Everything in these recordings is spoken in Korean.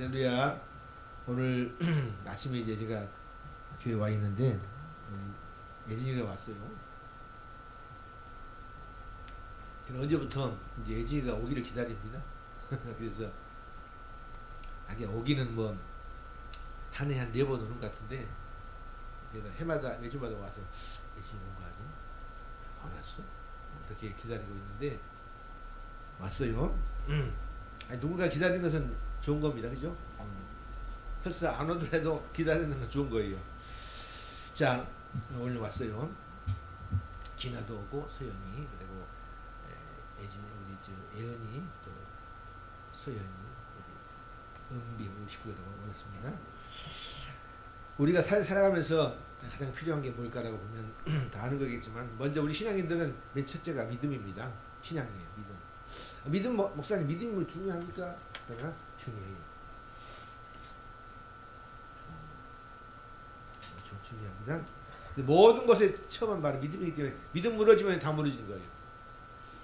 할렐루야. 오늘 아침에 이제 제가 교회 와 있는데 예진이가 왔어요. 저는 어제부터 이제 예진이가 오기를 기다립니다. 그래서 자기 오기는 뭐 한 해 한 4번 오는 것 같은데 내가 해마다 매주마다 와서 예진이 온 거 아니야? 안 왔어? 이렇게 기다리고 있는데 왔어요. 아니, 누군가 기다리는 것은 좋은 겁니다. 그죠? 설사 안 오더라도 기다리는 건 좋은 거예요. 자, 오늘 왔어요. 진아도 오고 소연이 그리고 예진이 우리 저 예은이 또 소연이 우리 은비 우리 식구가 오셨습니다. 우리가 살아가면서 가장 필요한 게 뭘까라고 보면 다 아는 거겠지만 먼저 우리 신앙인들은 맨 첫째가 믿음입니다. 신앙이에요. 믿음. 목사님 믿음이 중요합니까? 그러나 중요해요. 중요합니다. 모든 것에 처음은 바로 믿음이기 때문에 믿음 무너지면 다 무너지는 거예요.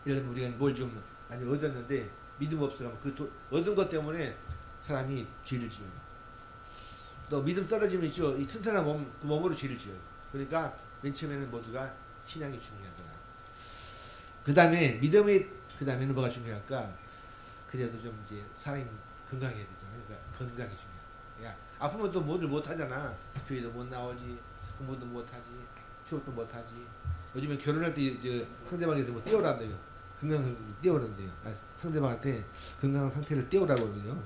예를 들면 우리가 뭘 좀 많이 얻었는데 믿음 없으면 그 얻은 것 때문에 사람이 죄를 지어요. 또 믿음 떨어지면 있죠. 이 튼튼한 그 몸으로 죄를 지어요. 그러니까 맨 처음에는 모두가 신앙이 중요하더라. 그 다음에 믿음이 그 다음에는 뭐가 중요할까? 그래도 좀 이제 사람이 건강해야 되잖아요. 그러니까 건강이 중요해요. 그러니까 아프면 또 뭐들 못하잖아. 교회도 못 나오지, 공부도 못하지, 취업도 못하지. 요즘에 결혼할 때 상대방에서 뭐 띄우란대요. 건강을 띄우란대요. 상대방한테 건강 상태를 띄우라고 그러요.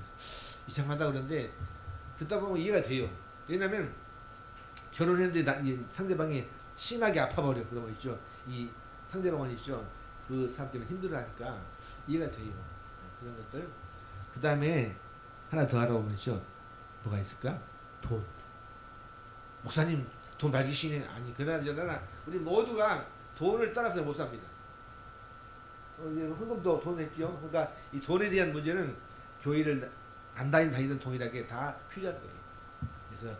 이상하다 그러는데 듣다 보면 이해가 돼요. 왜냐면 결혼했는데 상대방이 심하게 아파버려. 그러면 있죠. 이 상대방은 있죠. 그 사람 때문에 힘들어하니까 이해가 돼요. 그런 것들. 그 다음에 하나 더 알아보면 있죠. 뭐가 있을까? 돈. 목사님 돈 밝으시네. 아니 그러나 우리 모두가 돈을 따라서 못 삽니다. 이제 헌금도 돈 냈죠. 그러니까 이 돈에 대한 문제는 교회를 안 다니던 동일하게 다 필요한 거예요. 그래서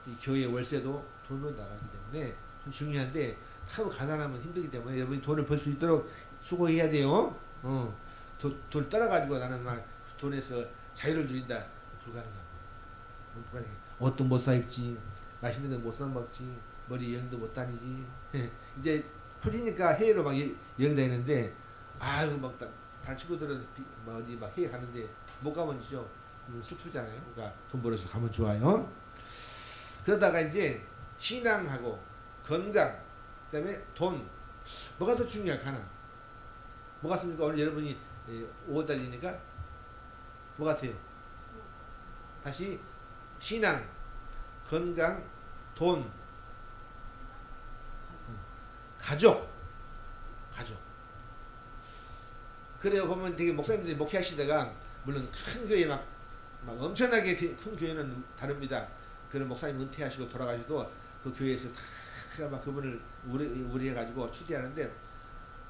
이 교회 월세도 돈으로 나가기 때문에 좀 중요한데 참 가난하면 힘들기 때문에 여러분이 돈을 벌 수 있도록 수고해야 돼요. 돈 따라가지고 나는 막 돈에서 자유를 누린다. 불가능합니다. 불가능해. 옷도 못 사 입지, 맛있는 거 못 사 먹지, 머리 여행도 못 다니지. 이제 풀리니까 해외로 막 여행 다니는데 아이고 막 다른 친구들은 막 어디 막 해외 가는데 못 가면 있죠. 슬프잖아요. 그러니까 돈 벌어서 가면 좋아요. 그러다가 이제 신앙하고 건강, 그다음에 돈, 뭐가 더 중요할까나? 뭐 같습니까? 오늘 여러분이 5월달이니까 뭐 같아요? 다시 신앙, 건강, 돈, 가족. 그래요. 보면 되게 목사님들이 목회하시다가 물론 큰 교회 막 엄청나게 큰 교회는 다릅니다. 그런 목사님 은퇴하시고 돌아가시고 그 교회에서 다 막 그분을 우리해가지고 추대하는데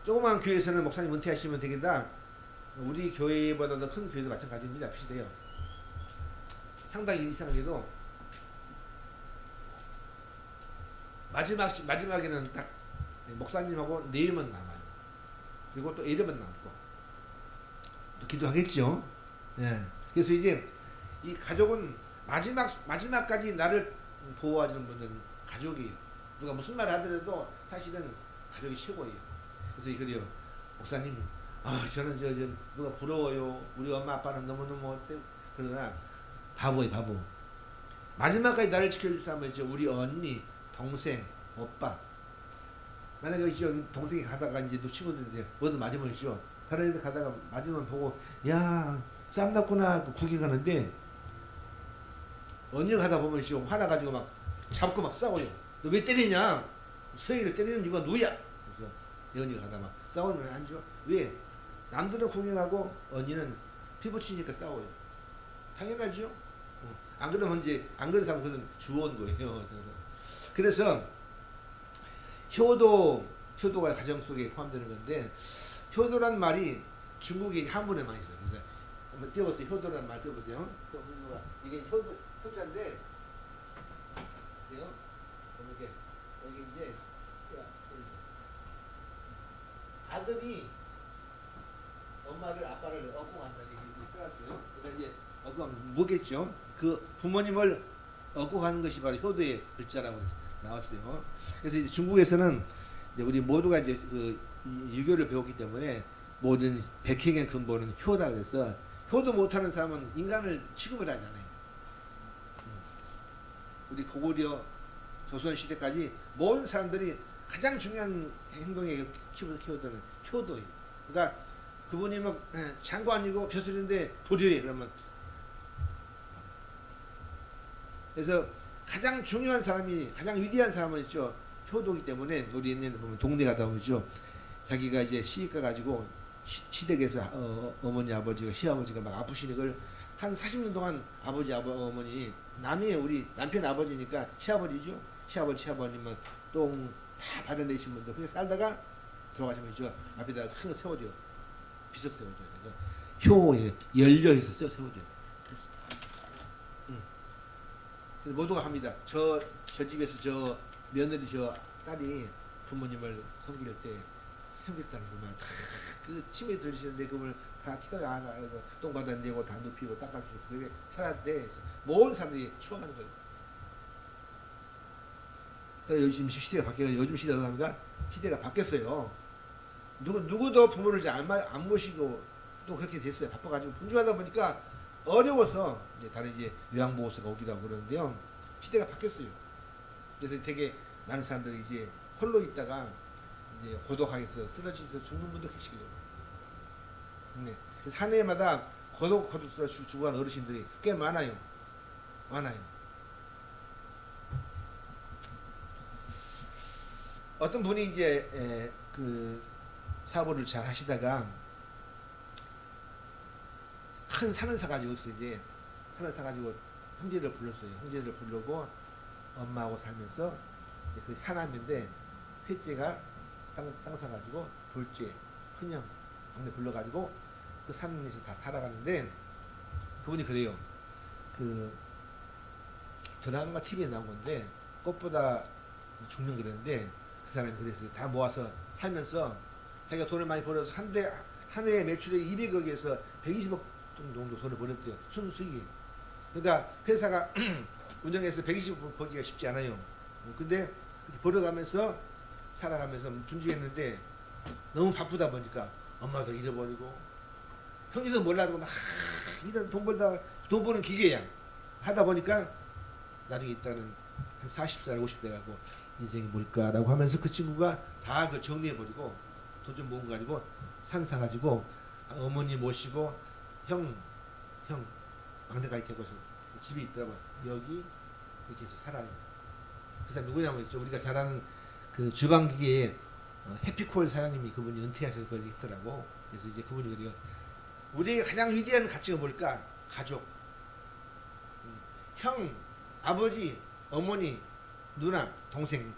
조그만 교회에서는 목사님 은퇴하시면 되겠다. 우리 교회보다도 큰 교회도 마찬가지입니다. 비슷해요. 상당히 이상하게도 마지막에는 딱 목사님하고 네임은 남아요. 그리고 또 이름은 남고 또 기도하겠죠. 예. 그래서 이제 이 가족은 마지막까지 나를 보호해주는 분은 가족이에요. 누가 무슨 말을 하더라도 사실은 가족이 최고예요. 그래서 그래요. 목사님, 저는 누가 부러워요. 우리 엄마 아빠는 너무너무 어때? 그러나 바보예요, 바보. 마지막까지 나를 지켜줄 사람은 있죠. 우리 언니, 동생, 오빠. 만약에 있죠. 동생이 가다가 이제 또 친구들이 뭐든 맞으면 있죠. 다른 애들 가다가 맞으면 보고, 야, 쌈 났구나. 구경 가는데, 언니가 가다 보면 있죠. 화나가지고 막 잡고 막 싸워요. 너 왜 때리냐? 서희를 때리는 이유가 누구야? 그래서 내 언니가 가다 막 싸우면 안 줘. 왜? 남들은 구경하고 언니는 피부 치니까 싸워요. 당연하죠. 안 그러면 이제 안 그런 사람은 그건 주워온 거예요. 그래서 효도가 가정 속에 포함되는 건데 효도란 말이 중국의 한문에 많이 있어요. 그래서 한번 띄워보세요. 효도란 말 띄워보세요. 이게 효자인데 보세요. 이렇게 여기 이제 아들이 엄마를 아빠를 업고 간다는 얘기 써놨어요. 그러니까 이제 뭐겠죠? 그 부모님을 얻고 가는 것이 바로 효도의 글자라고 나왔어요. 그래서 이제 중국에서는 이제 우리 모두가 이제 그 유교를 배웠기 때문에 모든 백행의 근본은 효다 그래서 효도 못하는 사람은 인간을 취급을 하잖아요. 우리 고구려 조선 시대까지 모든 사람들이 가장 중요한 행동의 키워드는 효도예요. 그러니까 그분이 장관이고 벼슬인데 불효해 그러면 그래서 가장 중요한 사람이 가장 위대한 사람은 있죠. 효도기 때문에 우리 옛날에 보면 동네 가다 보죠. 자기가 이제 시집 가가지고 시댁에서 어머니 아버지가 시아버지가 막 아프시는 걸 한 40년 동안 아버지 어머니 남이 우리 남편 아버지니까 시아버지죠. 시아버님은 똥 다 받아내신 분들 그렇게 살다가 들어가시면 있죠. 앞에다가 큰 거 세워줘요. 비석 세워줘요. 그래서 효에 연료해서 세워줘요. 그래서 모두가 합니다. 저 집에서 저 며느리 저 딸이 부모님을 섬길 때 섬겼다는 것만 그 침에 들으시는데 그걸 다 티가 안 나고 똥 받아내고 다 눕히고 닦아주고 그렇게 살았는데 모든 사람들이 추앙하는 거예요. 그래서 요즘 시대가 바뀌어서 요즘 시대가 뭐합니까? 시대가 바뀌었어요. 누구도 부모를 잘 안 모시고 또 그렇게 됐어요. 바빠가지고 분주하다 보니까 어려워서 이제 다른 이제 요양보호사가 오기도 하고 그러는데요. 시대가 바뀌었어요. 그래서 되게 많은 사람들이 이제 홀로 있다가 이제 고독하게서 쓰러져서 죽는 분도 계시거든요. 네. 그래서 한 해마다 고독해서 죽어가는 어르신들이 꽤 많아요. 어떤 분이 이제 그 사업을 잘 하시다가 큰 산을 사가지고 이제 산을 사가지고 형제를 불렀어요. 형제를 부르고 엄마하고 살면서 이제 그 사남인데 셋째가 땅 사가지고 둘째 큰형 막내 불러가지고 그 산에서 다 살아가는데 그분이 그래요. 그 드라마 TV에 나온 건데 꽃보다 죽는 그랬는데 그 사람이 그랬어요. 다 모아서 살면서 자기가 돈을 많이 벌어서 한 해에 매출이 200억에서 120억 정도 돈을 벌었대요. 순수익이. 그러니까 회사가 운영해서 120억 벌기가 쉽지 않아요. 근데 그렇게 벌어가면서 살아가면서 분주했는데 너무 바쁘다 보니까 엄마도 잃어버리고 형제도 몰라도 막 이런 돈 벌다 돈 버는 기계야. 하다 보니까 나중에 있다는 한 40살 50대 가고 인생이 뭘까라고 하면서 그 친구가 다 그 정리해버리고 돈 좀 모은 거 가지고 산 사가지고 어머니 모시고 형 막내가 이렇게 하고서 집이 있더라고요. 여기 이렇게 해서 살아요. 그 사람 누구냐면 있죠. 우리가 잘 아는 그 주방기계에 해피콜 사장님이 그분이 은퇴하셔서 그걸 했더라고. 그래서 이제 그분이 그래요. 우리의 가장 위대한 가치가 뭘까? 가족. 형, 아버지, 어머니, 누나, 동생.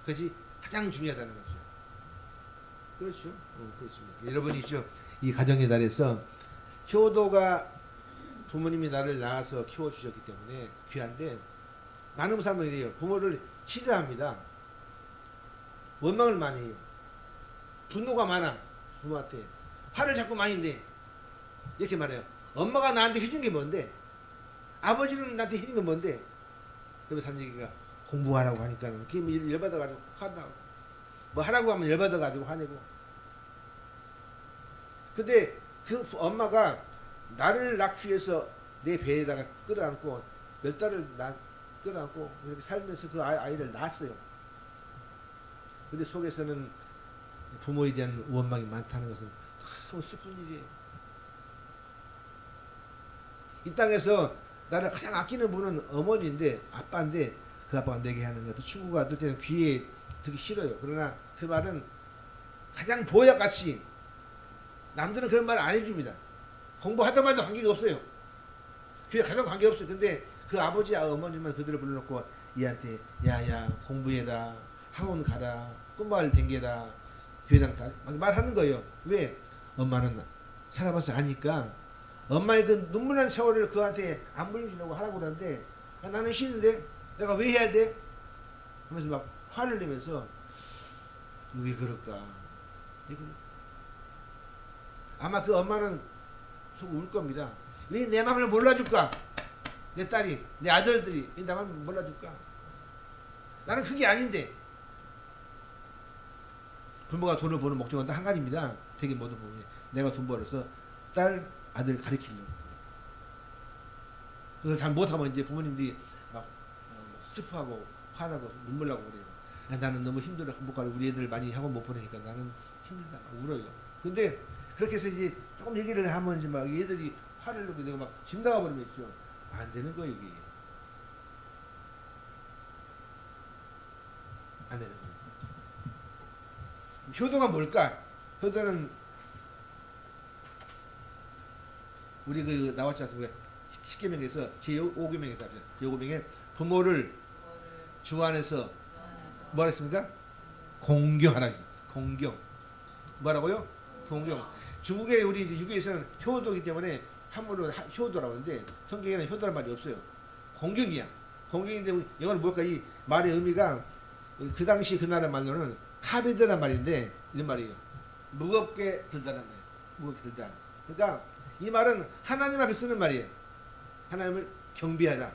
그것이 가장 중요하다는 거죠. 그렇죠. 그렇습니다. 여러분이죠. 이 가정의 달에서 효도가 부모님이 나를 낳아서 키워주셨기 때문에 귀한데 많은 사람들이 이래요. 부모를 싫어합니다. 원망을 많이 해요. 분노가 많아. 부모한테. 화를 자꾸 많이 내. 이렇게 말해요. 엄마가 나한테 해준 게 뭔데? 아버지는 나한테 해준 게 뭔데? 그러면 사는 얘기가 공부하라고 하니까는 그게 열받아가지고 화나고 뭐 하라고 하면 열받아가지고 화내고 근데 그 엄마가 나를 낳기 위해서 내 배에다가 끌어안고 몇 달을 끌어안고 이렇게 살면서 그 아이를 낳았어요. 근데 속에서는 부모에 대한 원망이 많다는 것은 참 슬픈 일이에요. 이 땅에서 나를 가장 아끼는 분은 어머니인데 아빠인데 그 아빠가 내게 하는 것도 친구가 들 때는 귀에 듣기 싫어요. 그러나 그 말은 가장 보약같이 남들은 그런 말 안 해줍니다. 공부하다 말도 관계가 없어요. 그게 가장 관계가 없어요. 근데 그 아버지 어머니만 그들을 불러놓고 얘한테 야야 공부해라 학원 가라 꿈마을 댕겨라 교회당 다 말하는 거예요. 왜? 엄마는 살아봐서 아니까 엄마의 그 눈물난 세월을 그한테 안 물려주려고 하라고 그러는데 나는 싫은데 내가 왜 해야 돼? 하면서 막 화를 내면서 왜 그럴까? 왜 그럴까? 아마 그 엄마는 속 울 겁니다. 왜 내 마음을 몰라줄까? 내 딸이, 내 아들들이 왜 내 마음을 몰라줄까? 나는 그게 아닌데. 부모가 돈을 버는 목적은 딱 한 가지입니다. 되게 모든 부분이 내가 돈 벌어서 딸, 아들 가르치려고. 그걸 잘 못하면 이제 부모님들이 막 슬퍼하고 화나고 눈물 나고 그래요. 아, 나는 너무 힘들어. 행복하고 우리 애들 많이 학원 못 보내니까 나는 힘들다. 막 울어요. 근데 그렇게 해서 이제 조금 얘기를 하면 이제 막 얘들이 화를 내고 내가 막 집 나가버리면 있죠. 안 되는 거예요, 이게. 안 되는 거예요. 효도가 뭘까? 효도는 우리 그 나왔지 않습니까? 십계명에서 제5계명에 답니다. 제5계명에 부모를 주 안에서 뭐라 했습니까? 공경하라. 공경. 뭐라고요? 공경. 중국의 우리 유교에서는 효도이기 때문에 한문으로 효도라고 하는데 성경에는 효도란 말이 없어요. 공경이야. 공경인데 우리 영어로 뭘까? 이 말의 의미가 그 당시 그 나라 말로는 카베드란 말인데 이런 말이에요. 무겁게 들다는 말이에요. 무겁게 들다. 그러니까 이 말은 하나님 앞에 쓰는 말이에요. 하나님을 경배하자.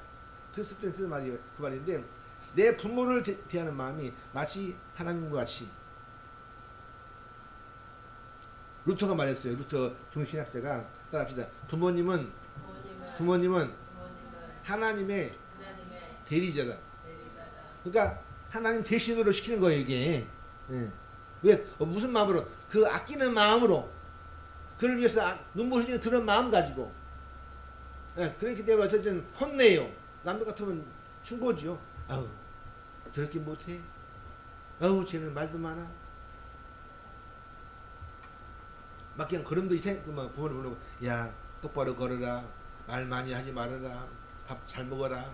그랬을 때 쓰는 말이에요. 그 말인데 내 부모를 대하는 마음이 마치 하나님과 같이. 루터가 말했어요. 루터 중신학자가 따라합시다. 부모님은 하나님의 대리자다. 그러니까 하나님 대신으로 시키는 거예요, 이게. 예. 왜? 무슨 마음으로? 그 아끼는 마음으로. 그를 위해서 눈물 흘리는 그런 마음 가지고. 예. 그렇기 때문에 어쨌든 혼내요. 남들 같으면 충고지요. 아우, 저렇게 못해. 아우, 쟤는 말도 많아. 막 그냥 걸음도 부모를 부르고, 야, 똑바로 걸어라. 말 많이 하지 말아라. 밥 잘 먹어라.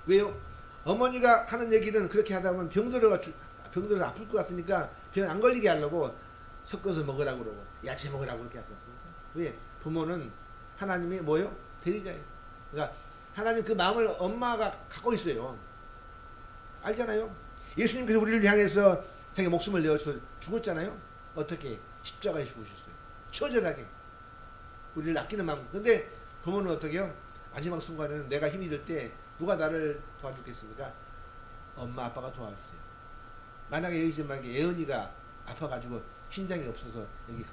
왜요? 어머니가 하는 얘기는 그렇게 하다 보면 병들어서 아플 것 같으니까 병 안 걸리게 하려고 섞어서 먹으라고 그러고 야채 먹으라고 그렇게 하셨습니다. 왜? 부모는 하나님의 뭐요? 대리자예요. 그러니까 하나님 그 마음을 엄마가 갖고 있어요. 알잖아요. 예수님께서 우리를 향해서 자기 목숨을 내어서 죽었잖아요. 어떻게? 십자가에 죽으셨어요. 처절하게. 우리를 아끼는 마음. 근데 부모는 어떻게 해요? 마지막 순간에는 내가 힘이 들 때 누가 나를 도와주겠습니까? 엄마 아빠가 도와주세요. 만약에 여기 예언이가 아파가지고 신장이 없어서 여기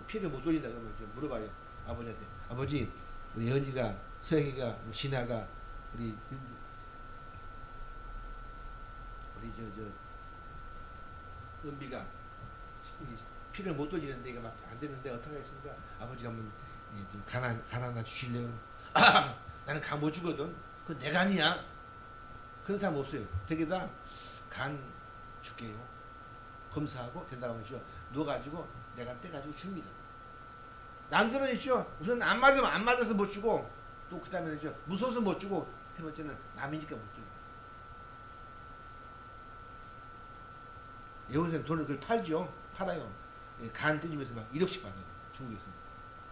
피를 못 돌린다 그러면 좀 물어봐요. 아버지한테. 아버지, 우리 예언이가, 서영이가, 신아가, 우리 은비가 피를 못 돌리는데 이게 막 안 되는데 어떻게 하겠습니까? 아버지가 한번 좀 간 하나 주실래요? 아, 나는 간 못 주거든. 그건 내 간이야. 그런 사람 없어요. 되게 다 간 줄게요. 검사하고 된다고 하면서 누워가지고 내가 떼가지고 줍니다. 남들은 있죠. 우선 안 맞아서 못 주고 또 그 다음에 있죠. 무서워서 못 주고 세 번째는 남이니까 못 줘요. 여기서는 돈을 그걸 팔죠. 팔아요. 간 떼주면서 막 1억씩 받아요. 중국에서는.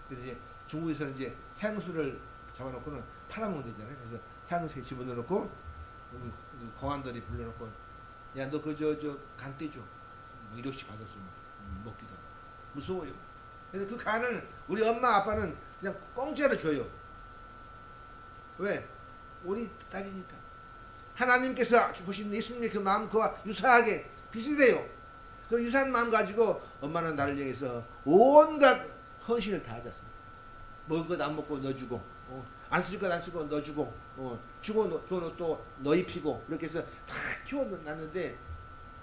그래서 이제 중국에서는 이제 사형수를 잡아놓고는 팔아먹는 되잖아요. 그래서 사형수에 집어넣어놓고 공안들이 불러놓고 야 너 그 간 떼줘. 뭐 1억씩 받았으면 먹기도 하고. 무서워요. 그래서 그 간을 우리 엄마 아빠는 그냥 공짜로 줘요. 왜? 우리 딸이니까. 하나님께서 보신 예수님의 그 마음 그와 유사하게 비슷해요. 그 유사한 마음 가지고 엄마는 나를 향해서 온갖 헌신을 다 하셨습니다. 먹을 것 안 먹고 넣어주고, 안 쓸 것 안 쓰고 넣어주고, 주고 좋은 옷도 넣어 입히고, 그렇게 해서 다 키워놨는데,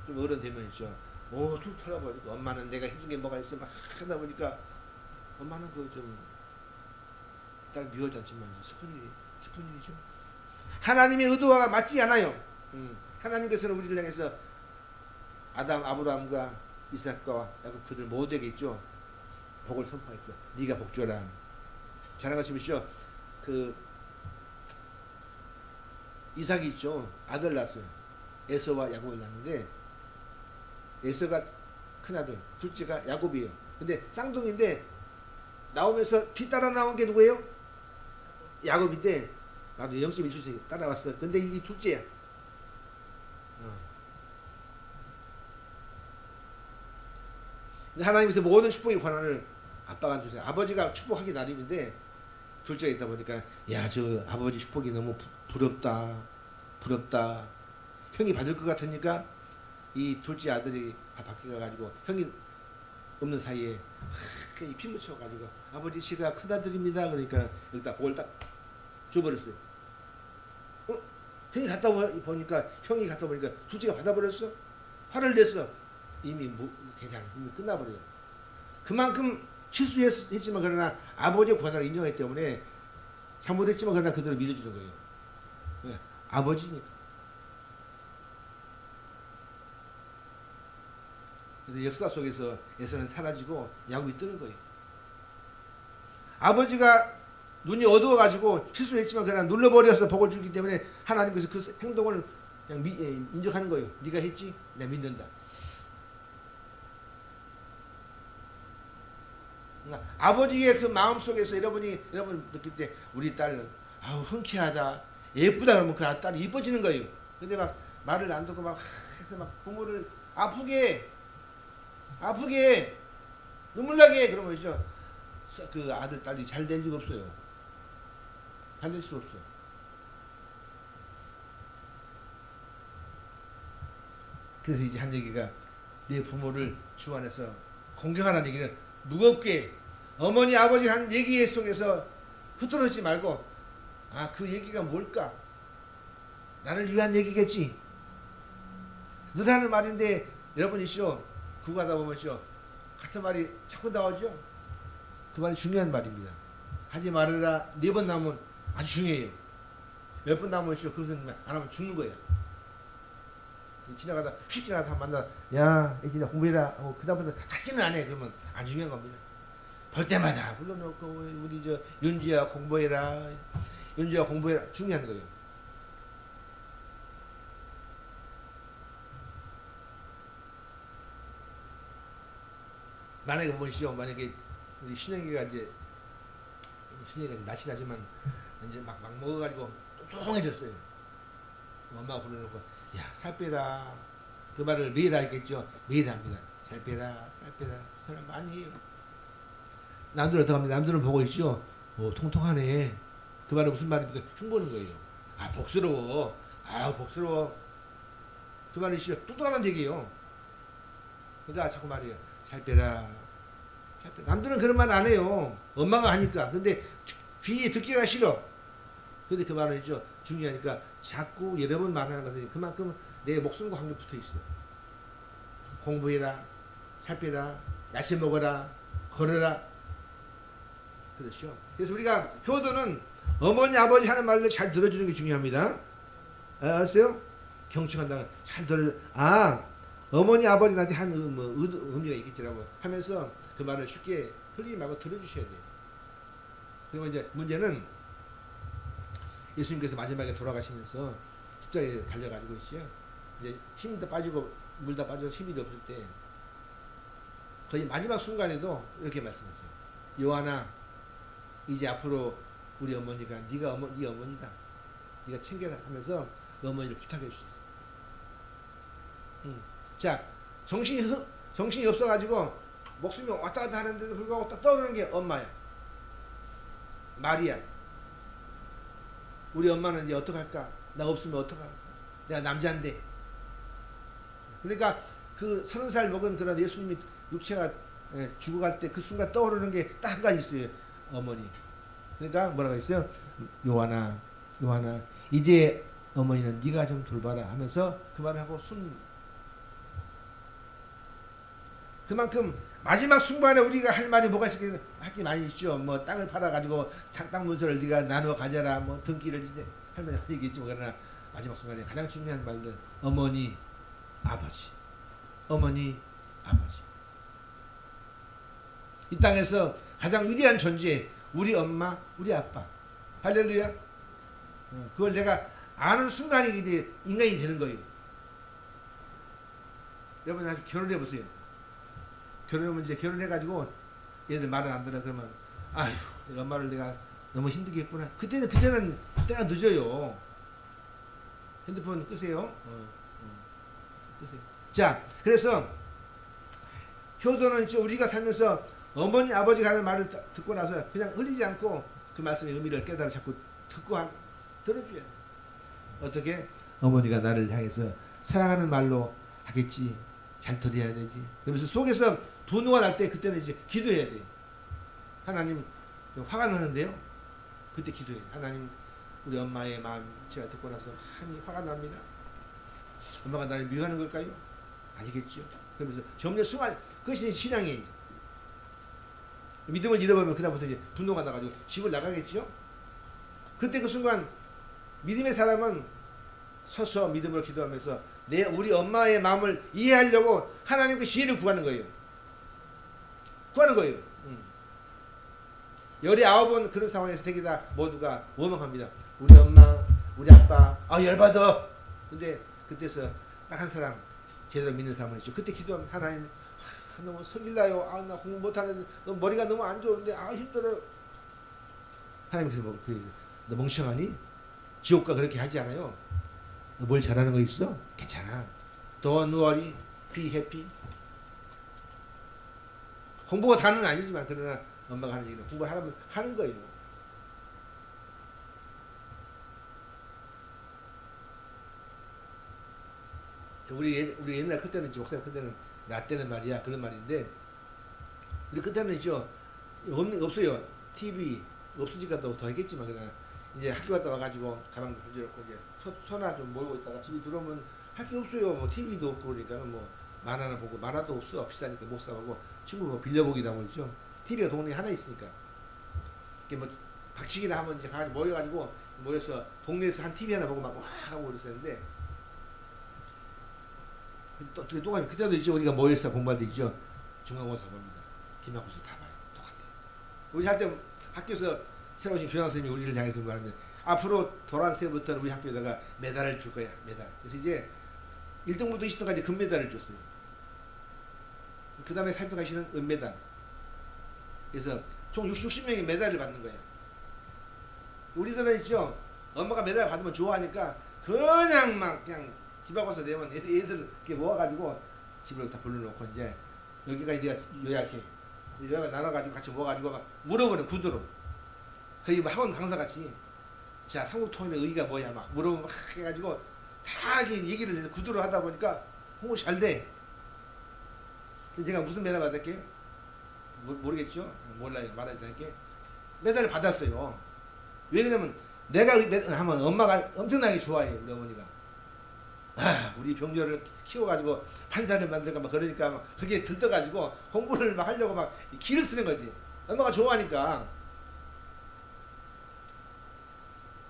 좀 어른 되면 있죠. 툭 털어버리고, 엄마는 내가 해준 게 뭐가 있어, 막 하다 보니까, 엄마는 딸 미워하지 않지만, 슬픈 일이죠. 하나님의 의도와 맞지 않아요. 하나님께서는 우리를 향해서 아브라함과 이삭과 야곱 그들 모두에게 있죠. 복을 선포했어. 네가 복주어라. 잘한 것이 있죠. 그 이삭이 있죠. 아들 낳았어요. 에서와 야곱을 낳았는데 에서가 큰아들, 둘째가 야곱이에요. 근데 쌍둥이인데 나오면서 뒤따라 나온 게 누구예요? 야곱인데 나도 0.1초씩 따라왔어. 근데 이 둘째야. 하나님께서 모든 축복의 권한을 아빠가 주세요. 아버지가 축복하기 나름인데 둘째가 있다 보니까 야 저 아버지 축복이 너무 부럽다 부럽다. 형이 받을 것 같으니까 이 둘째 아들이 밖에 가가지고 형이 없는 사이에 피 묻혀가지고 아버지 제가 큰아들입니다. 그러니까 여기다 복을 딱 줘버렸어요. 형이 갔다 보니까 형이 갔다 보니까 둘째가 받아버렸어. 화를 냈어. 이미 괜찮아. 이미 끝나버려요. 그만큼 실수했지만 그러나 아버지의 권한을 인정했기 때문에 잘못했지만 그러나 그대로 믿어주는 거예요. 왜? 아버지니까. 그래서 역사 속에서 에서는 사라지고 야곱이 뜨는 거예요. 아버지가 눈이 어두워가지고 실수했지만 그러나 눌러버려서 복을 주기 때문에 하나님께서 그 행동을 그냥 인정하는 거예요. 네가 했지? 내가 믿는다. 아버지의 그 마음 속에서 여러분 느낄 때 우리 딸은 아우 흔쾌하다 예쁘다 그러면 그 딸이 이뻐지는 거예요. 근데 막 말을 안 듣고 막 해서 막 부모를 아프게 눈물 나게 그러면 이죠 그 아들 딸이 잘 될 리가 없어요. 잘 될 수 없어요. 그래서 이제 한 얘기가 내 부모를 주 안에서 공경하라는 얘기는 무겁게 어머니 아버지 한 얘기 속에서 흩어놓지 말고 그 얘기가 뭘까? 나를 위한 얘기겠지. 늘 하는 말인데 여러분이시오 구가다 보면요 같은 말이 자꾸 나오죠. 그 말이 중요한 말입니다. 하지 말아라 4번 나오면 아주 중요해요. 몇 번 나오면요 그것은 안 하면 죽는 거예요. 지나가다 휙 지나가다 만나 야 이제 공부해라 하고 그 다음부터 하지는 안 해. 그러면 안 중요한 겁니다. 볼 때마다 불러놓고 우리 저 윤지야 공부해라 중요한 거예요. 만약에 보시오 만약에 우리 신영이가 낯이 나지만 이제 막 먹어가지고 뚱뚱해졌어요. 엄마가 불러놓고 야 살 빼라 그 말을 매일 알겠죠. 매일 합니다. 살 빼라 그런 많이 해요. 남들은 어떻게 합니다. 남들은 보고 있죠. 통통하네. 그 말은 무슨 말입니까? 흉보는 거예요. 복스러워. 복스러워. 그 말이시죠. 뚱뚱하다는 얘기예요. 그러니까 자꾸 말이에요. 살 빼라. 남들은 그런 말 안 해요. 엄마가 하니까. 근데 귀에 듣기가 싫어. 근데 그 말은 있죠. 중요하니까 자꾸 여러 번 말하는 것은 그만큼 내 목숨과 관계 붙어 있어요. 공부해라. 살 빼라. 야채 먹어라. 걸어라. 그렇죠. 그래서 우리가 효도는 어머니 아버지 하는 말을 잘 들어주는 게 중요합니다. 알았어요? 경청한다는 잘 들어. 어머니 아버지 나한테 한 의미가 있겠지라고 하면서 그 말을 쉽게 흘리지 말고 들어주셔야 돼요. 그리고 이제 문제는 예수님께서 마지막에 돌아가시면서 십자가에 달려가지고 있어요. 이제 힘이 다 빠지고 물 다 빠져서 힘이 없을 때 거의 마지막 순간에도 이렇게 말씀하세요. 요한아 이제 앞으로 우리 어머니가 네 어머니다. 네가 챙겨라 하면서 어머니를 부탁해 주셨어요. 자 정신이 없어가지고 목숨이 왔다 갔다 하는데도 불구하고 딱 떠오르는 게 엄마야. 마리아. 우리 엄마는 이제 어떡할까? 나 없으면 어떡할까? 내가 남자인데. 그러니까 그 30살 먹은 그런 예수님이 육체가 죽어갈 때 그 순간 떠오르는 게 딱 한 가지 있어요. 어머니. 그러니까 뭐라고 했어요? 요한아 이제 어머니는 네가 좀 돌봐라 하면서 그 말을 하고 그만큼 마지막 순간에 우리가 할 말이 뭐가 있을까? 할 게 많이 있죠. 뭐 땅을 팔아가지고 땅 문서를 네가 나누어 가져라. 뭐 등기를 이제 할 말이 있겠지만 그러나 마지막 순간에 가장 중요한 말들 어머니 아버지 이 땅에서 가장 위대한 존재 우리 엄마 우리 아빠 할렐루야. 그걸 내가 아는 순간이 이제 인간이 되는 거예요. 여러분 아주 결혼해 보세요. 결혼하면 이제 결혼해가지고 얘들 말을 안 들어 그러면 아휴 내가 엄마를 내가 너무 힘들게 했구나. 그때는 때가 늦어요. 핸드폰 끄세요. 끄세요. 자 그래서 효도는 우리가 살면서 어머니 아버지가 하는 말을 듣고 나서 그냥 흘리지 않고 그 말씀의 의미를 깨달아 자꾸 듣고 들어줘야 돼. 어떻게? 어머니가 나를 향해서 사랑하는 말로 하겠지. 잘 들어야 되지. 그러면서 속에서 분노가 날 때 그때는 이제 기도해야 돼. 하나님 화가 나는데요. 그때 기도해. 하나님 우리 엄마의 마음 제가 듣고 나서 화가 납니다. 엄마가 나를 미워하는 걸까요? 아니겠죠. 그러면서 점점 순간 그것이 신앙이에요. 믿음을 잃어버리면 그다음부터 이제 분노가 나가지고 집을 나가겠죠. 그때 그 순간 믿음의 사람은 서서 믿음으로 기도하면서 우리 엄마의 마음을 이해하려고 하나님께 지혜를 구하는 거예요. 구하는 거예요. 19은 그런 상황에서 되게 다 모두가 원망합니다. 우리 엄마, 우리 아빠, 열받아. 근데 그때서 딱 한 사람, 제대로 믿는 사람은 있죠. 그때 기도하면 하나님, 너무 성질나요. 나 공부 못하는데, 너 머리가 너무 안 좋은데, 힘들어. 하나님께서 너 멍청하니? 지옥가 그렇게 하지 않아요. 너 뭘 잘하는 거 있어? 괜찮아. Don't worry, be happy. 공부가 다는 건 아니지만, 그러나 엄마가 하는 얘기는 공부를 하라면 하는 거예요. 우리 옛날 그때는 목사님 그때는 나 때는 말이야 그런 말인데 우리 그때는 있죠 없어요. TV 없으니까 더 했겠지만 그냥 이제 학교 갔다 와가지고 가방도 부질없고 이제 소나 좀 몰고 있다가 집에 들어오면 할 게 없어요. 뭐 TV도 없고 그러니까는 뭐 만화나 보고 만화도 없어 비싸니까 못 사고 친구 뭐 빌려보기도 하고 있죠. TV가 동네에 하나 있으니까 이게 뭐 박치기나 하면 이제 가가지고 모여서 동네에서 한 TV 하나 보고 막 하고 그랬었는데. 또 가면 그때도 있죠. 우리가 모여서 공부할 때 있죠. 중간고사 봅니다. 기말고사 다 봐요. 똑같아요. 우리 할 때 학교에서 새로 오신 교장 선생님이 우리를 향해서 말하는데 앞으로 도란새부터는 우리 학교에다가 메달을 줄 거야. 메달. 그래서 이제 1등부터 20등까지 금메달을 줬어요. 그 다음에 3등까지는 은메달. 그래서 총 60명이 메달을 받는 거예요. 우리들은 있죠. 엄마가 메달 받으면 좋아하니까 그냥 막 그냥 기말고사 내면 애들 이렇게 모아가지고 집으로 다 불러놓고 이제 여기까지 네가 요약해. 요약을 나눠가지고 같이 모아가지고 막 물어보는 구두로. 거의 뭐 학원 강사같이. 자, 삼국통일의 의의가 뭐야 막 물어보면 막 해가지고 다 얘기를 구두로 하다 보니까 공부 잘 돼. 제가 무슨 메달 받을게요? 모르겠죠? 몰라요. 말하지 않을게. 메달을 받았어요. 왜 그러냐면 내가 메달 하면 엄마가 엄청나게 좋아해요. 우리 어머니가. 우리 병녀를 키워가지고 판사를 만들까 막 그러니까 막 그게 들떠가지고 공부를 막 하려고 막 기를 쓰는 거지. 엄마가 좋아하니까.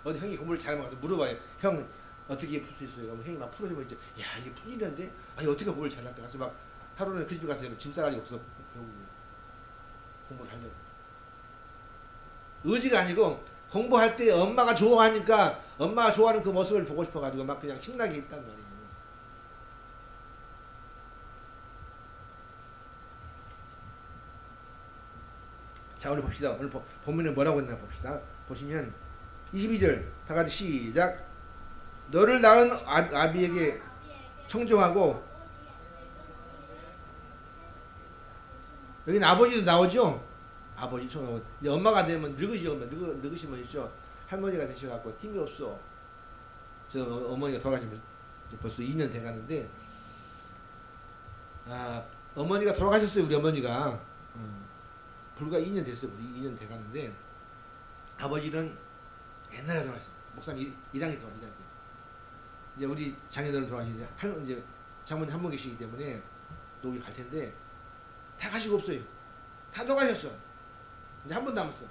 어디 형이 공부를 잘 먹어서 물어봐요. 형 어떻게 풀 수 있어요? 그럼 형이 막 풀어주면 이제 야 이게 풀리는데 어떻게 공부를 잘할까? 그래서 막 하루는 그 집에 가서 짐 싸가지고 없어 공부를 하려고. 의지가 아니고 공부할 때 엄마가 좋아하니까 엄마가 좋아하는 그 모습을 보고 싶어가지고 막 그냥 신나게 했단 말이에요. 자 오늘 봅시다. 오늘 본문에 뭐라고 했나 봅시다. 보시면 22절 다 같이 시작. 너를 낳은 아비에게 청종하고 여기는 아버지도 나오죠. 아버지 청하고 엄마가 되면 늙으시면 있죠. 할머니가 되셔갖고 힘이 없어. 저 어머니가 돌아가시면 벌써 2년 돼가는데 어머니가 돌아가셨어요. 우리 어머니가 불과 2년 됐어요. 2년 돼가는데 아버지는 옛날에 돌아가셨어요. 목사님 2단계 동안 2단계. 이제 우리 장인어른 돌아가시는데 이제 장모님 한 분 계시기 때문에 노기 갈 텐데 다 가시고 없어요. 다 돌아가셨어. 이제 한 분 남았어.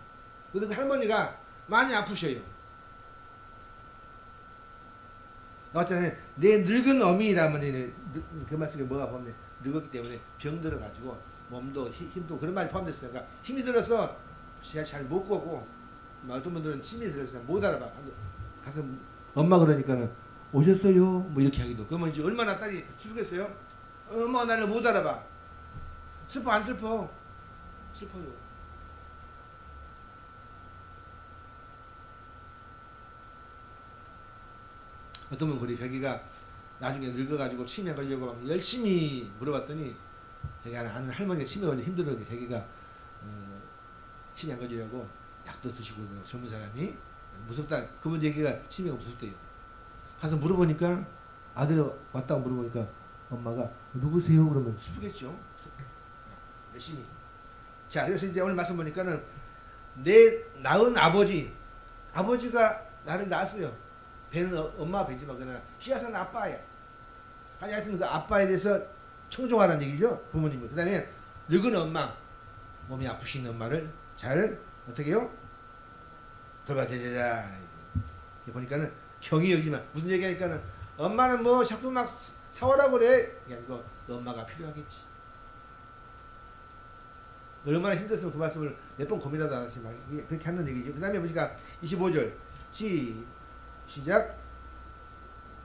근데 그 할머니가 많이 아프셔요. 나왔잖아요. 내 늙은 어미라면 그 말씀에 뭐가 포함돼? 늙었기 때문에 병 들어가지고 몸도 힘도 그런 말이 포함됐으니까 힘이 들어서 잘 못 걷고 어떤 분들은 침이 들어서 못 알아봐. 가서 엄마 그러니까는 오셨어요? 뭐 이렇게 하기도. 그러면 이제 얼마나 딸이 슬프겠어요? 엄마가 나를 못 알아봐. 슬퍼 안 슬퍼? 슬퍼요. 어떤 분 그래 자기가 나중에 늙어가지고 치매 걸려고 막 열심히 물어봤더니 제가 아는 할머니가 치매 걸려 힘들어서 자기가 치매 안 걸리려고 약도 드시고 젊은 사람이 무섭다. 그분 얘기가 치매가 무섭대요. 가서 물어보니까 아들이 왔다고 물어보니까 엄마가 누구세요? 그러면 슬프겠죠. 열심히. 자, 그래서 이제 오늘 말씀 보니까는 내 낳은 아버지가 나를 낳았어요. 배는 엄마 배지만 그러나 씨앗은 아빠야. 아니 하여튼 그 아빠에 대해서 청종하라는 얘기죠. 부모님은. 그 다음에 늙은 엄마, 몸이 아프신 엄마를 잘 어떻게 해요? 돌봐드리라. 보니까는 경이 여기지만 무슨 얘기하니까는 엄마는 뭐 자꾸 막 사오라고 그래. 이거 엄마가 필요하겠지. 얼마나 힘들었으면 그 말씀을 몇 번 고민하다 안 하지만 그렇게 하는 얘기죠. 그 다음에 보니까 25절 시작.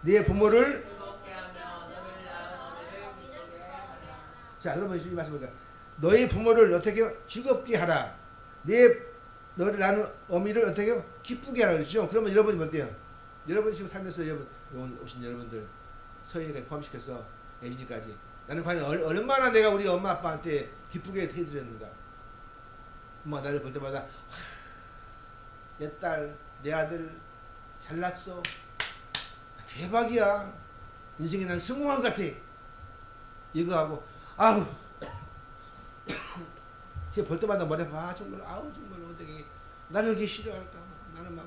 네 부모를 자, 그러면 이 말씀 보니까 너희 부모를 어떻게 해요? 즐겁게 하라. 너를 낳은 어미를 어떻게 해요? 기쁘게 하라 그러죠. 그러면 여러분이 어때요? 여러분 지금 살면서 여러분 오신 여러분들 서인이까지 포함시켜서 애지까지 나는 과연 얼마나 내가 우리 엄마 아빠한테 기쁘게 해드렸는가. 엄마가 나를 볼 때마다 내 딸, 내 아들 잘났어. 대박이야. 인생에 난 성공한 것 같아. 이거 하고 아우 볼 때마다 머리 아파. 정말 아우 정말 어떻게 나를 이렇게 싫어할까. 나는 막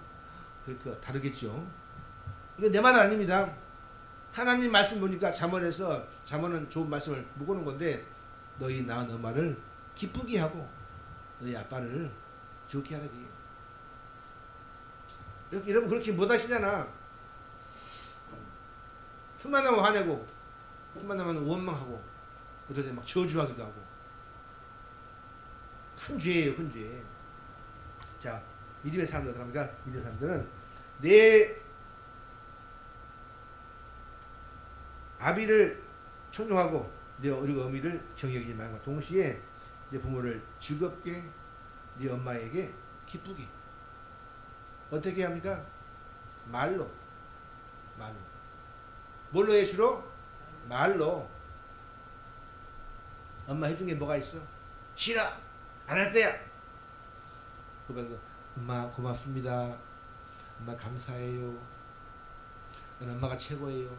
그러니까 다르겠죠. 이거 내 말은 아닙니다. 하나님 말씀 보니까 잠언에서 잠언은 좋은 말씀을 묵어놓은 건데 너희 낳은 엄마를 기쁘게 하고 너희 아빠를 좋게 하라기. 이렇게 여러분 그렇게 못 하시잖아. 틈만 나면 화내고 틈만 나면 원망하고 어떨 때 막 저주하기도 하고 큰 죄예요, 큰 죄. 자, 믿음의 사람들 어떻게 합니까? 믿음의 사람들은 내 아비를 존중하고 내 어미를 정여기지 말고 동시에 내 부모를 즐겁게 네 엄마에게 기쁘게 어떻게 합니까? 말로 뭘로 해 주로? 말로. 엄마 해준 게 뭐가 있어? 싫어 안 할 거야. 그러면서 엄마 고맙습니다. 엄마 감사해요. 난 엄마가 최고예요.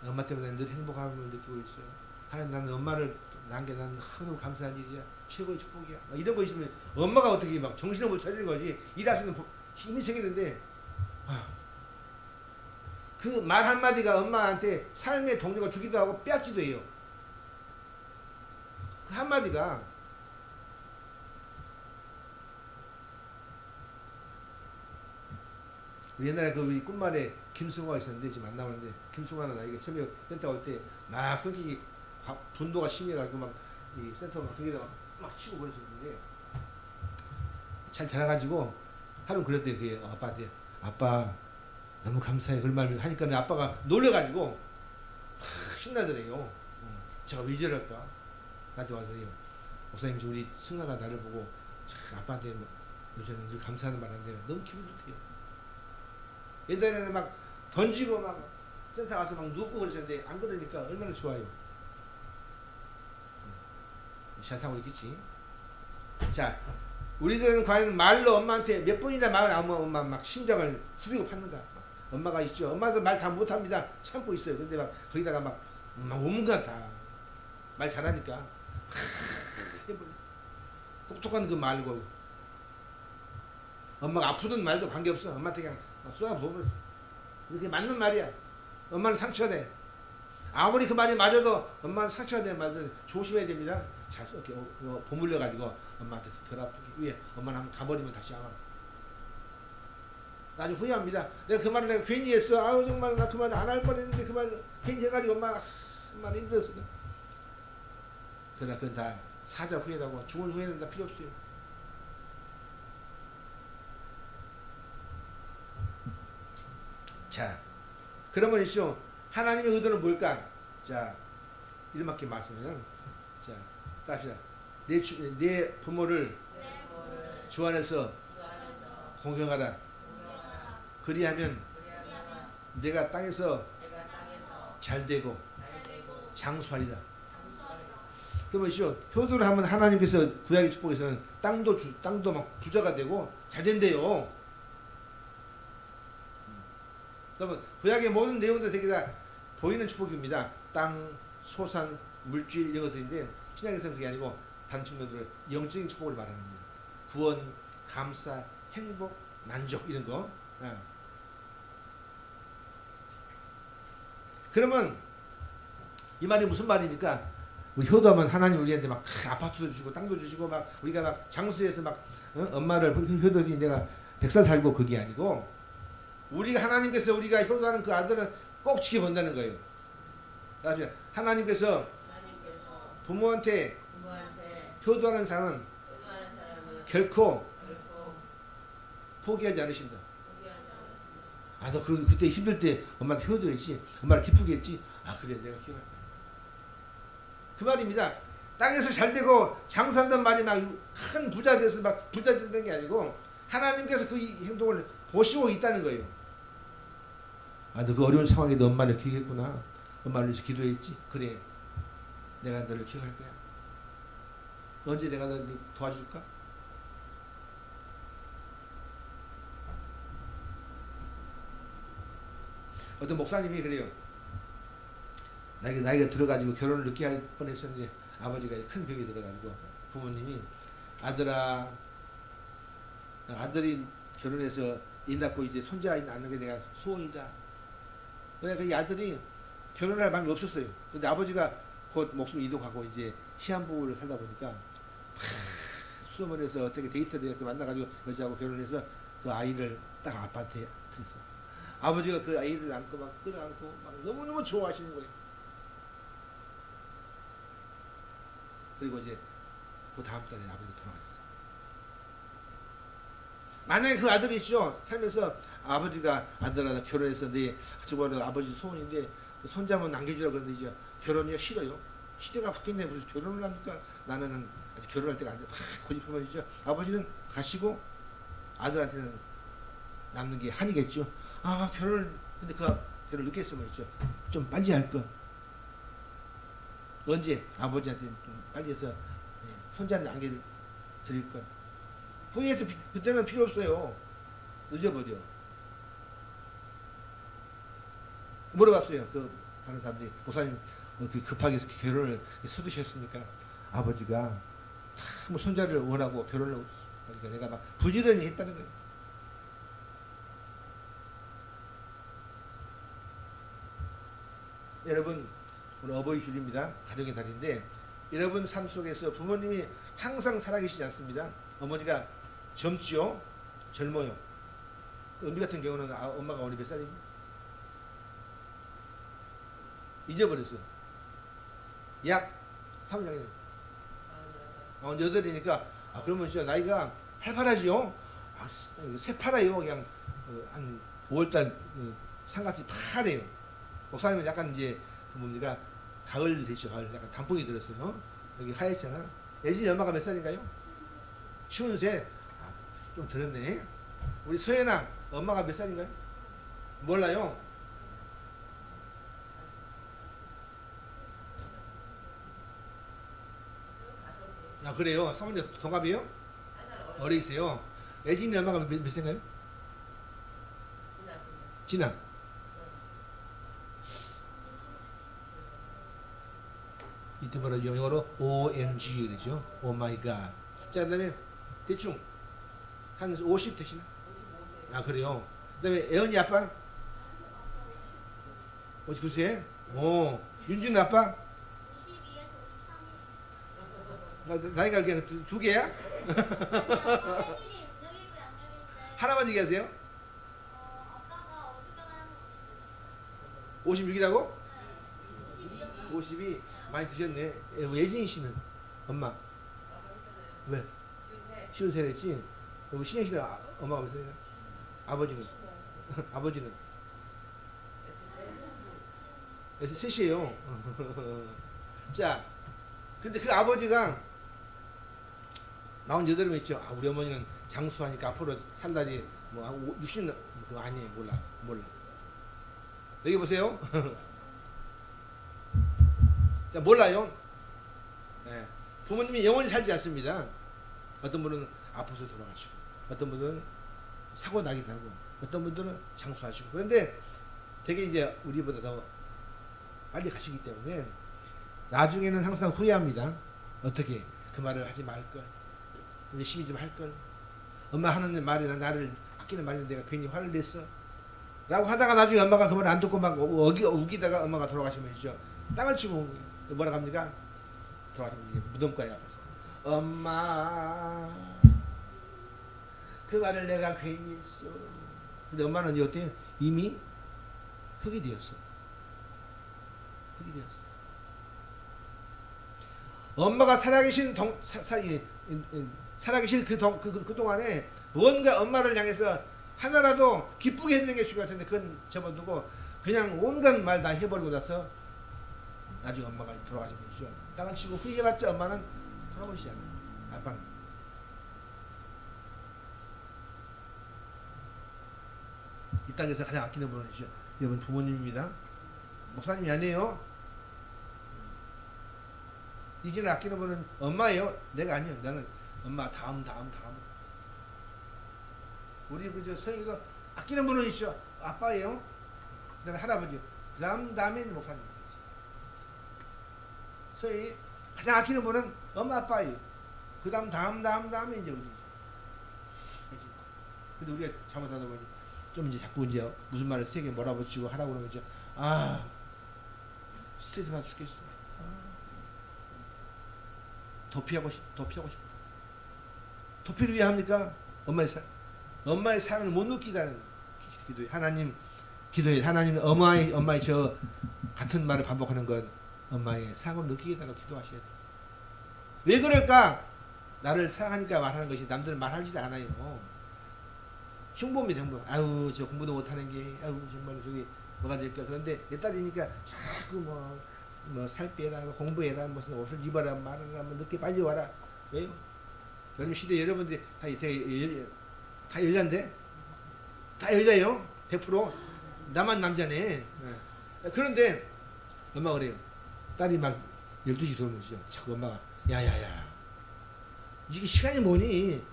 엄마 때문에 늘 행복함을 느끼고 있어요. 하나님 나는 엄마를 낳은 게 난 너무 감사한 일이야. 최고의 축복이야. 막 이런 거 있으면 엄마가 어떻게 막 정신을 못 차리는 거지. 일할 수 있는 힘이 생기는데 그 말 한마디가 엄마한테 삶의 동력을 주기도 하고 빼앗기도 해요. 그 한마디가 옛날에 그 우리 꿈말에 김승화가 있었는데 지금 안 나오는데 김승화는 나이가 처음에 센터 올 때 막 성격이 분도가 심해가지고 막 이 센터 막 등에다가 막 치고 그랬었는데 잘 자라가지고 하루 그랬대요. 그게 아빠한테 아빠 너무 감사해 그런 말을 하니까 아빠가 놀래가지고 신나더래요. 제가 왜 저럴까? 나한테 와서 목사님 우리 승아가 나를 보고 참 아빠한테 요새는 감사하는 말 하는데 너무 기분 좋대요. 옛날에는 막 던지고 막 센터 가서 막 눕고 그러셨는데 안 그러니까 얼마나 좋아요. 잘 사고 있겠지. 자, 우리들은 과연 말로 엄마한테 몇 번이나 말을 안 하면 엄마 막 심장을 후비고 팠는가. 엄마가 있죠. 엄마도 말 다 못합니다. 참고 있어요. 근데 막 거기다가 막 온갖 다 말 잘하니까 똑똑한 그 말고 엄마가 아프든 말도 관계없어. 엄마한테 그냥 쏘아부어버렸어. 이게 맞는 말이야. 엄마는 상처돼. 아무리 그 말이 맞아도 엄마는 상처가 되는 말들 조심해야 됩니다. 잘 이렇게 보물려 가지고 엄마한테 덜 아프게 위에 엄마는 한번 가버리면 다시 안 와. 나중에 후회합니다. 내가 그 말을 내가 괜히 했어. 아우 정말 나 그 말 안 할 뻔했는데 그 말 괜히 해가지고 엄마가 얼마나 힘들었어. 그러나 그건 다 사자 후회라고 죽은 후회는 다 필요 없어요. 자, 그러면 이죠 하나님의 의도는 뭘까? 자, 이름밖에 말씀하면 자, 따시다. 내 부모를 주 안에서 공경하라. 그리하면 내가 땅에서 잘 되고 장수하리라. 그러면요 효도를 하면 하나님께서 구약의 축복에서는 땅도 막 부자가 되고 잘 된대요. 그러면 구약의 모든 내용들 되게 다 보이는 축복입니다. 땅, 소산, 물질 이런 것들인데 신약에서는 그게 아니고 다른 측면으로 영적인 축복을 말하는 겁니다. 구원, 감사, 행복, 만족 이런 거. 예. 그러면 이 말이 무슨 말입니까? 우리 효도하면 하나님 우리한테 막 아파트도 주시고 땅도 주시고 막 우리가 막 장수해서 막 엄마를 효도니 내가 100살 살고 그게 아니고 우리가 하나님께서 우리가 효도하는 그 아들은 꼭 지켜본다는 거예요. 하나님께서 부모한테 효도하는 사람은 결코 포기하지 않으신다. 아, 너 그때 힘들 때 엄마한테 효도했지? 엄마를 기쁘게 했지? 아, 그래, 내가 기억할 거야. 그 말입니다. 땅에서 잘 되고 장사한다는 말이 막 큰 부자 돼서 막 부자 된다는 게 아니고 하나님께서 그 행동을 보시고 있다는 거예요. 아, 너 그 어려운 상황에 너 엄마를 기억했구나. 엄마를 위해서 기도했지? 그래. 내가 너를 기억할 거야. 언제 내가 너 도와줄까? 어떤 목사님이 그래요. 나이가 들어가지고 결혼을 늦게 할 뻔했었는데 아버지가 큰 병이 들어가지고 부모님이 아들이 결혼해서 애 낳고 이제 손자 낳는 게 내가 소원이자. 그러니까 이 아들이 결혼할 마음이 없었어요. 근데 아버지가 곧 목숨 이동하고 이제 시한부를 살다 보니까 수도원에서 어떻게 데이트를 해서 만나가지고 여자하고 결혼해서 그 아이를 딱 아빠한테 드렸어. 아버지가 그 아이를 안고 막 끌어안고 막 너무너무 좋아하시는 거예요. 그리고 이제 그 다음 달에 아버지 돌아가셨어요. 만약에 그 아들이 있죠. 살면서 아버지가 아들하고 결혼해서 내 저번에 아버지 소원인데 그 손자만 남겨주라고 그러는데 이제 결혼이 싫어요. 시대가 바뀌네. 무슨 결혼을 합니까? 나는 아직 결혼할 때가 안 돼. 막 고집하면 이죠. 아버지는 가시고 아들한테는 남는 게 한이겠죠. 아, 근데 그 결혼 늦게 했으면 있죠. 좀 빨리 할 거. 언제 아버지한테 좀 빨리 해서 손자한테 안겨 드릴 걸. 후회해도 그때는 필요 없어요. 늦어버려. 물어봤어요. 그 다른 사람들이 목사님 급하게 결혼을 서두셨습니까? 아버지가 참 손자를 원하고 결혼을 하니까 내가 막 부지런히 했다는 거예요. 여러분 오늘 어버이 주일입니다. 가정의 달인데 여러분 삶 속에서 부모님이 항상 살아계시지 않습니다. 어머니가 젊지요? 젊어요. 은비 같은 경우는 엄마가 어리 몇 살이니? 잊어버렸어요. 약 3학년. 8이니까 그러면 진짜 나이가 팔팔하지요? 새파라요. 그냥 한 5월달 상같이 파래요. 목사님은 약간 이제 그 뭡니까 가을 되죠. 가을 약간 단풍이 들었어요. 여기 하얗잖아. 예진이 엄마가 몇 살인가요? 53. 좀 들었네. 우리 서연아 엄마가 몇 살인가요? 몰라요. 아, 그래요? 사모님 동갑이에요? 어리세요? 예진이 엄마가 몇 살인가요? 진아. 이때 뭐라 영어로 OMG 그러죠. Oh my God. 자, 그다음에 대충 한 50 되시나? 아, 그래요. 그다음에 애언이 아빠 59세. 오, 윤준 아빠 52에서 53일. 나이가 그냥 두 개야? 생일이 음력이고 양력인데 하나만 얘기하세요. 아빠가 어떻게 하는 거 56이라고? 네. 52 많이 드셨네. 예진이 씨는 엄마 왜? 53랬지? 그리고 신영 씨는 엄마가 몇 살이야? 아버지는? 아버지는? 셋이에요. 자, 근데 그 아버지가 48명 있죠. 우리 어머니는 장수하니까 앞으로 살 날이 뭐 60년 그거 아니에요. 몰라. 여기 보세요. 자, 몰라요. 예. 부모님이 영원히 살지 않습니다. 어떤 분은 아파서 돌아가시고, 어떤 분은 사고 나기도 하고, 어떤 분들은 장수하시고. 그런데 되게 이제 우리보다 더 빨리 가시기 때문에 나중에는 항상 후회합니다. 어떻게 그 말을 하지 말걸, 좀 열심히 좀 할걸. 엄마 하는 말이나 나를 아끼는 말인데 내가 괜히 화를 냈어 라고 하다가 나중에 엄마가 그 말을 안 듣고 막 우기다가 엄마가 돌아가시면 이죠, 땅을 치고 온 거예요. 뭐라 합니까? 돌아가시면 이제 무덤가에 가서 엄마 그 말을 내가 괜히 했어. 근데 엄마는 어때요? 이미 흙이 되었어. 흙이 되었어. 엄마가 살아계신 살아계실 그 동안에 무언가 엄마를 향해서 하나라도 기쁘게 해주는 게 중요할 텐데 그건 접어두고 그냥 온갖 말 다 해버리고 나서 나중에 엄마가 돌아가시면 되죠. 땅을 치고 후회해봤자 엄마는 돌아보시지 않아요. 아빠는. 이 땅에서 가장 아끼는 분이죠. 여러분 부모님입니다. 목사님이 아니에요. 이제는 아끼는 분은 엄마예요. 내가 아니에요. 나는 엄마 다음. 우리 그저 성이가 아끼는 분은 있죠. 아빠예요. 그다음에 할아버지. 다음에 목사님. 성이 가장 아끼는 분은 엄마 아빠예요. 그다음에 이제 우리. 근데 우리가 잘못하다 보니 좀 이제 자꾸 이제 무슨 말을 세게 몰아붙이고 하라고 그러면 이제 스트레스 받아 죽겠어. 도피하고 싶어. 도피를 왜 합니까? 엄마의 사랑을 못 느끼다는 기도에 하나님 엄마의 저 같은 말을 반복하는 건 엄마의 사랑을 느끼게 달라고 기도하셔야 돼요. 왜 그럴까? 나를 사랑하니까 말하는 것이 남들은 말하지 않아요. 흉보입니다. 흉보. 아유 저 공부도 못하는 게 아유 정말 저기 뭐가 될까. 그런데 내 딸이니까 자꾸 뭐 살 빼라, 공부해라, 무슨 옷을 입어라, 말하라, 뭐 늦게 빨리 와라. 왜요? 요즘 시대 여러분들이 다 여잔데? 다 여자예요. 100%. 나만 남자네. 그런데 엄마가 그래요. 딸이 막 12시 들어오면서 자꾸 엄마가 야야야 이게 시간이 뭐니?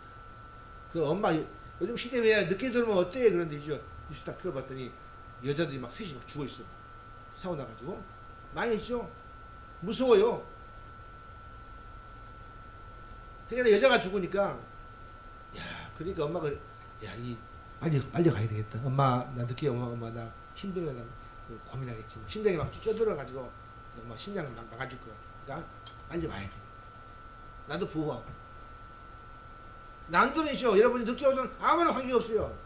그 엄마 요즘 시대 왜 늦게 들어오면 어때? 그런데 이제 뉴스 딱 들어봤더니 여자들이 막 셋이 막 죽어있어. 사고 나가지고. 많이 있죠? 무서워요. 그러니까 여자가 죽으니까 그러니까 엄마가 빨리 가야 되겠다. 엄마 나 늦게 엄마 나 힘들어 나 고민하겠지. 심장이 막 쪄들어가지고 엄마 심장을 막 막아줄 것 같아. 그러니까 빨리 와야 돼. 나도 보호하고. 난도는이죠. 여러분이 늦게 오면 아무런 관계 없어요.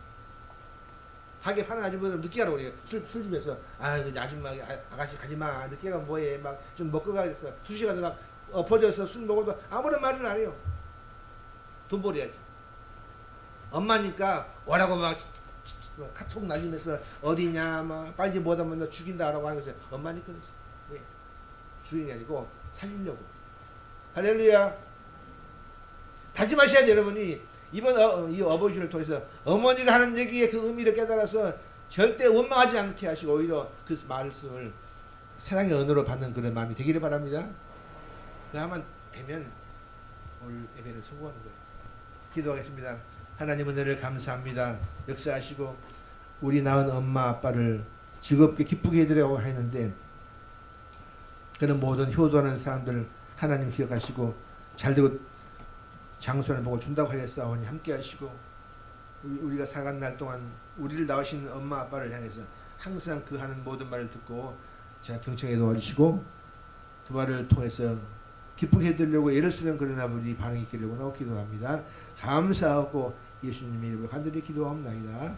가게 파는 아줌마는 늦게 가라고 그래요. 술집에서 그 아줌마 아가씨 가지마 늦게 가면 뭐해 막 좀 먹고 가겠어. 2시간 막 엎어져서 술 먹어도 아무런 말은 안 해요. 돈 벌어야지. 엄마니까 오라고 막 카톡 날리면서 어디냐 막 빨리 뭐다 뭐다 죽인다 라고 하면서 엄마니까 그러지. 왜? 죽이는 게 아니고 살리려고. 할렐루야. 다짐하셔야 돼요. 여러분이 이번 이 어버이주를 통해서 어머니가 하는 얘기의 그 의미를 깨달아서 절대 원망하지 않게 하시고 오히려 그 말씀을 사랑의 언어로 받는 그런 마음이 되기를 바랍니다. 그야만 되면 오늘 예배는 성공하는 거예요. 기도하겠습니다. 하나님 은혜를 감사합니다. 역사하시고 우리 낳은 엄마 아빠를 즐겁게 기쁘게 해드리려고 했는데 그런 모든 효도하는 사람들 하나님 기억하시고 잘되고 장수하는 복을 준다고 하였사오니 함께 하시고 우리가 살아간 날 동안 우리를 낳으신 엄마 아빠를 향해서 항상 그 하는 모든 말을 듣고 제가 경청해 도와주시고 그 말을 통해서 기쁘게 해드리려고 애를 쓰는 그런 아버지 반응이 있기를 원하고 기도합니다. 감사하고 예수님의 이름으로 간절히 기도합니다.